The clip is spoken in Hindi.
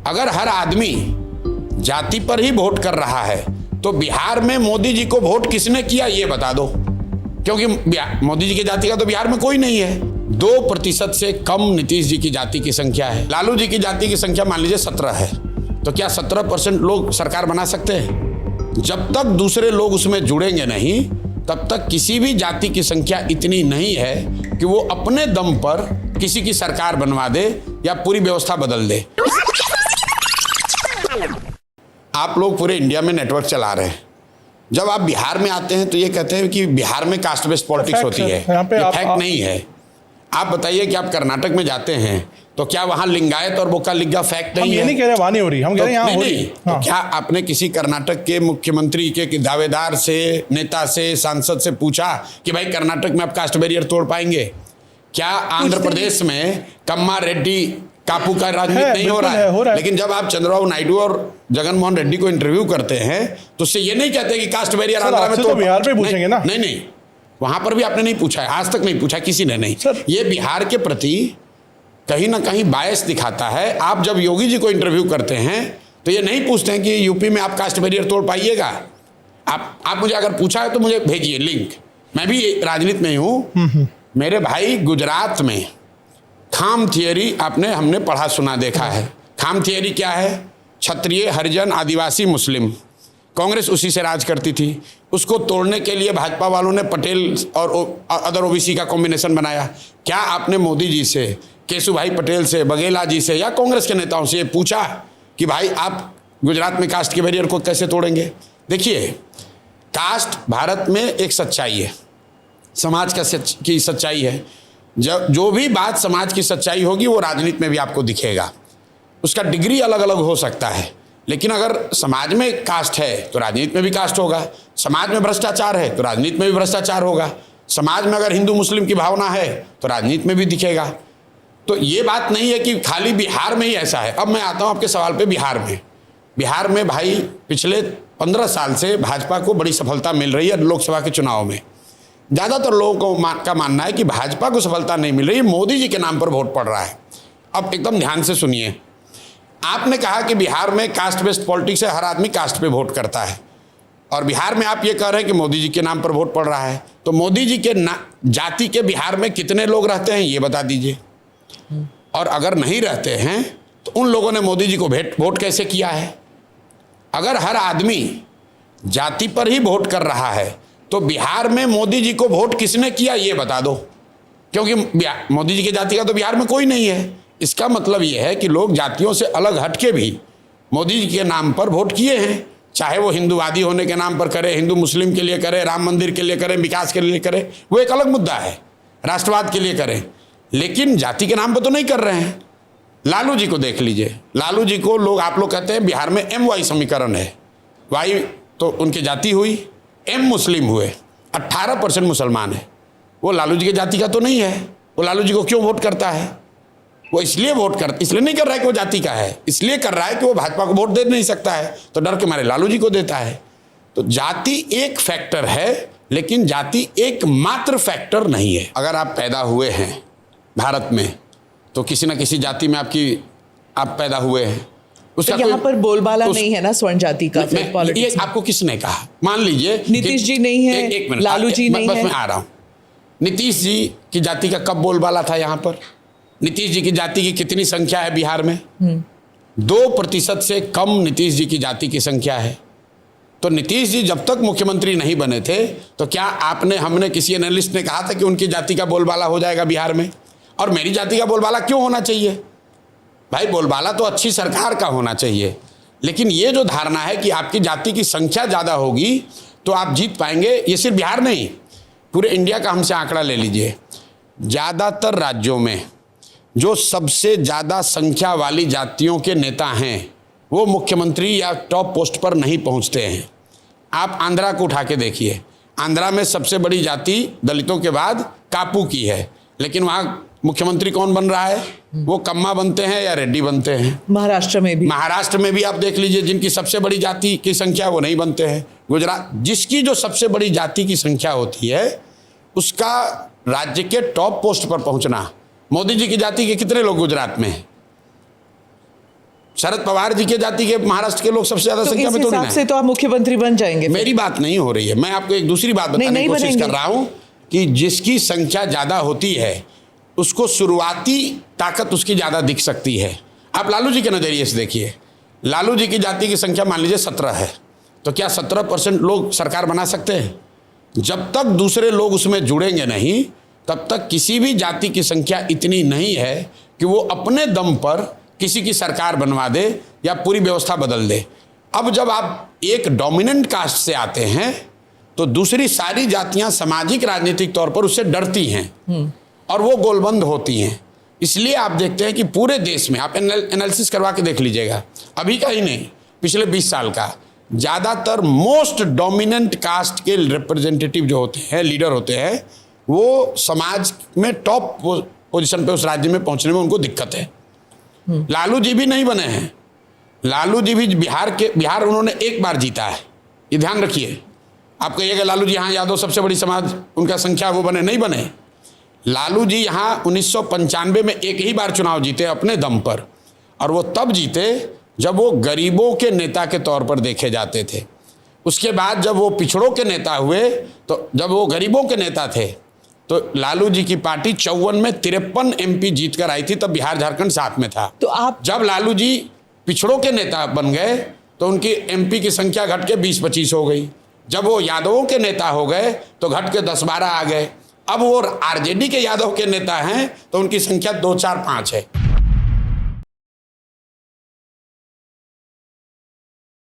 अगर हर आदमी जाति पर ही वोट कर रहा है तो बिहार में मोदी जी को वोट किसने किया ये बता दो, क्योंकि मोदी जी की जाति का तो बिहार में कोई नहीं है। 2% से कम नीतीश जी की जाति की संख्या है। लालू जी की जाति की संख्या मान लीजिए 17 है, तो क्या 17% लोग सरकार बना सकते हैं? जब तक दूसरे लोग उसमें जुड़ेंगे नहीं तब तक किसी भी जाति की संख्या इतनी नहीं है कि वो अपने दम पर किसी की सरकार बनवा दे या पूरी व्यवस्था बदल दे। आप लोग पूरे इंडिया में नेटवर्क चला रहे हैं, जब आप बिहार में आते हैं तो ये कहते हैं कि बिहार में कास्ट बेस्ड पॉलिटिक्स होती है। ये फैक्ट नहीं है। आप बताइए कि आप कर्नाटक में जाते हैं तो क्या वहां लिंगायत और बोका लिग्गा फैक्ट नहीं है? हम ये नहीं कह रहे वहां नहीं हो रही, हम कह रहे हैं यहाँ हो रही। तो क्या आपने किसी कर्नाटक के मुख्यमंत्री के दावेदार से, नेता से, सांसद से पूछा कि भाई कर्नाटक में आप कास्ट बैरियर तोड़ पाएंगे? क्या आंध्र प्रदेश में कम्मा रेड्डी कापू का राजनीति नहीं हो रहा है? लेकिन जब आप चंद्रबाबू नायडू और जगन मोहन रेड्डी को इंटरव्यू करते हैं तो उससे ये नहीं कहते कि कास्ट बैरियर आंध्र में तो बिहार में पूछेंगे ना। नहीं, वहां पर भी आपने नहीं पूछा है, आज तक नहीं पूछा किसी ने नहीं। ये बिहार के प्रति कहीं ना कहीं बायस दिखाता है। आप जब योगी जी को इंटरव्यू करते हैं तो ये नहीं पूछते हैं कि यूपी में आप कास्ट बैरियर तोड़ पाइएगा। आप मुझे अगर पूछा है तो मुझे भेजिए लिंक। मैं भी राजनीति में हूँ। मेरे भाई गुजरात में खाम थियरी हमने पढ़ा सुना देखा है। खाम थियरी क्या है? क्षत्रिय, हरिजन, आदिवासी, मुस्लिम। कांग्रेस उसी से राज करती थी। उसको तोड़ने के लिए भाजपा वालों ने पटेल और अदर ओबीसी का कॉम्बिनेशन बनाया। क्या आपने मोदी जी से, केशुभाई पटेल से, बघेला जी से या कांग्रेस के नेताओं से ये पूछा कि भाई आप गुजरात में कास्ट के बैरियर को कैसे तोड़ेंगे? देखिए, कास्ट भारत में एक सच्चाई है, समाज की सच्चाई है। जो भी बात समाज की सच्चाई होगी वो राजनीति में भी आपको दिखेगा। उसका डिग्री अलग अलग हो सकता है, लेकिन अगर समाज में कास्ट है तो राजनीति में भी कास्ट होगा। समाज में भ्रष्टाचार है तो राजनीति में भी भ्रष्टाचार होगा। समाज में अगर हिंदू मुस्लिम की भावना है तो राजनीति में भी दिखेगा। तो ये बात नहीं है कि खाली बिहार में ही ऐसा है। अब मैं आता हूँ आपके सवाल पे। बिहार में भाई पिछले 15 साल से भाजपा को बड़ी सफलता मिल रही है लोकसभा के चुनाव में। ज़्यादातर लोगों का मानना है कि भाजपा को सफलता नहीं मिल रही, मोदी जी के नाम पर वोट पड़ रहा है। अब एकदम ध्यान से सुनिए। आपने कहा कि बिहार में कास्ट बेस्ड पॉलिटिक्स है, हर आदमी कास्ट पे वोट करता है, और बिहार में आप ये कह रहे हैं कि मोदी जी के नाम पर वोट पड़ रहा है। तो मोदी जी के जाति के बिहार में कितने लोग रहते हैं ये बता दीजिए। और अगर नहीं रहते हैं तो उन लोगों ने मोदी जी को वोट कैसे किया है? अगर हर आदमी जाति पर ही वोट कर रहा है तो बिहार में मोदी जी को वोट किसने किया ये बता दो, क्योंकि मोदी जी की जाति का तो बिहार में कोई नहीं है। इसका मतलब यह है कि लोग जातियों से अलग हटके भी मोदी जी के नाम पर वोट किए हैं, चाहे वो हिंदूवादी होने के नाम पर करे, हिंदू मुस्लिम के लिए करे, राम मंदिर के लिए करे, विकास के लिए करे, वो एक अलग मुद्दा है, राष्ट्रवाद के लिए करें, लेकिन जाति के नाम पर तो नहीं कर रहे हैं। लालू जी को देख लीजिए। लालू जी को आप लोग कहते हैं बिहार में MY समीकरण है। वाई तो उनकी जाति हुई, M मुस्लिम हुए, 18% मुसलमान है। वो लालू जी की जाति का तो नहीं है। वो लालू जी को क्यों वोट करता है? वो इसलिए नहीं कर रहा है कि वो जाति का है, इसलिए कर रहा है कि वो भाजपा को वोट दे नहीं सकता है, तो डर के मारे लालू जी को देता है। तो जाति एक फैक्टर है, लेकिन जाति एकमात्र फैक्टर नहीं है। अगर आप पैदा हुए हैं भारत में तो किसी न किसी जाति में आप पैदा हुए हैं। उसका यहाँ पर बोलबाला नहीं है ना स्वर्ण जाति का। ये आपको किसने कहा? मान लीजिए नीतीश जी नहीं है, एक मिनट, लालू जी नहीं है। बस मैं आ रहा हूँ। नीतीश जी की जाति का कब बोलबाला था यहाँ पर? नीतीश जी की जाति की कितनी संख्या है बिहार में? 2% से कम नीतीश जी की जाति की संख्या है। तो नीतीश जी जब तक मुख्यमंत्री नहीं बने थे तो क्या हमने किसी एनालिस्ट ने कहा था कि उनकी जाति का बोलबाला हो जाएगा बिहार में? और मेरी जाति का बोलबाला क्यों होना चाहिए? भाई बोलबाला तो अच्छी सरकार का होना चाहिए, लेकिन ये जो धारणा है कि आपकी जाति की संख्या ज़्यादा होगी तो आप जीत पाएंगे, ये सिर्फ बिहार नहीं, पूरे इंडिया का हमसे आंकड़ा ले लीजिए। ज़्यादातर राज्यों में जो सबसे ज़्यादा संख्या वाली जातियों के नेता हैं वो मुख्यमंत्री या टॉप पोस्ट पर नहीं पहुंचते हैं। आप आंध्रा को उठा के देखिए। आंध्रा में सबसे बड़ी जाति दलितों के बाद कापू की है, लेकिन वहाँ मुख्यमंत्री कौन बन रहा है? वो कम्मा बनते हैं या रेड्डी बनते हैं। महाराष्ट्र में भी आप देख लीजिए, जिनकी सबसे बड़ी जाति की संख्या वो नहीं बनते हैं। गुजरात, जिसकी जो सबसे बड़ी जाति की संख्या होती है उसका राज्य के टॉप पोस्ट पर पहुंचना। मोदी जी की जाति के कितने लोग गुजरात में हैं? शरद पवार जी के जाति के महाराष्ट्र के लोग सबसे ज्यादा तो संख्या इस में थोड़ी हिसाब ना से है। तो आप मुख्यमंत्री बन जाएंगे। मेरी बात नहीं हो रही है, मैं आपको एक दूसरी बात बताने की कोशिश कर रहा हूं कि जिसकी संख्या ज्यादा होती है उसको शुरुआती ताकत उसकी ज्यादा दिख सकती है। आप लालू जी के नजरिए से देखिए, लालू जी की जाति की संख्या मान लीजिए 17 है, तो क्या 17% लोग सरकार बना सकते हैं? जब तक दूसरे लोग उसमें जुड़ेंगे नहीं तब तक किसी भी जाति की संख्या इतनी नहीं है कि वो अपने दम पर किसी की सरकार बनवा दे या पूरी व्यवस्था बदल दे। अब जब आप एक डोमिनेंट कास्ट से आते हैं तो दूसरी सारी जातियां सामाजिक राजनीतिक तौर पर उससे डरती हैं और वो गोलबंद होती हैं। इसलिए आप देखते हैं कि पूरे देश में आप एनालिसिस करवा के देख लीजिएगा, अभी का ही नहीं पिछले 20 साल का, ज़्यादातर मोस्ट डोमिनेंट कास्ट के रिप्रेजेंटेटिव जो होते हैं, लीडर होते हैं, वो समाज में टॉप पोजीशन पे उस राज्य में पहुंचने में उनको दिक्कत है। लालू जी भी नहीं बने हैं, लालू जी भी बिहार उन्होंने एक बार जीता है, ये ध्यान रखिए। आप कहिएगा लालू जी हाँ यादव सबसे बड़ी समाज उनका संख्या वो बने, नहीं बने। लालू जी यहाँ 1995 में एक ही बार चुनाव जीते अपने दम पर, और वो तब जीते जब वो गरीबों के नेता के तौर पर देखे जाते थे। उसके बाद जब वो पिछड़ों के नेता हुए, तो जब वो गरीबों के नेता थे तो लालू जी की पार्टी 54 में 53 MP जीत कर आई थी, तब बिहार झारखंड साथ में था। तो आप जब लालू जी पिछड़ों के नेता बन गए तो उनकी MP की संख्या घट के 20-25 हो गई। जब वो यादवों के नेता हो गए तो घट के 10-12 आ गए। अब वो RJD के यादव के नेता हैं तो उनकी संख्या 2-4-5 है।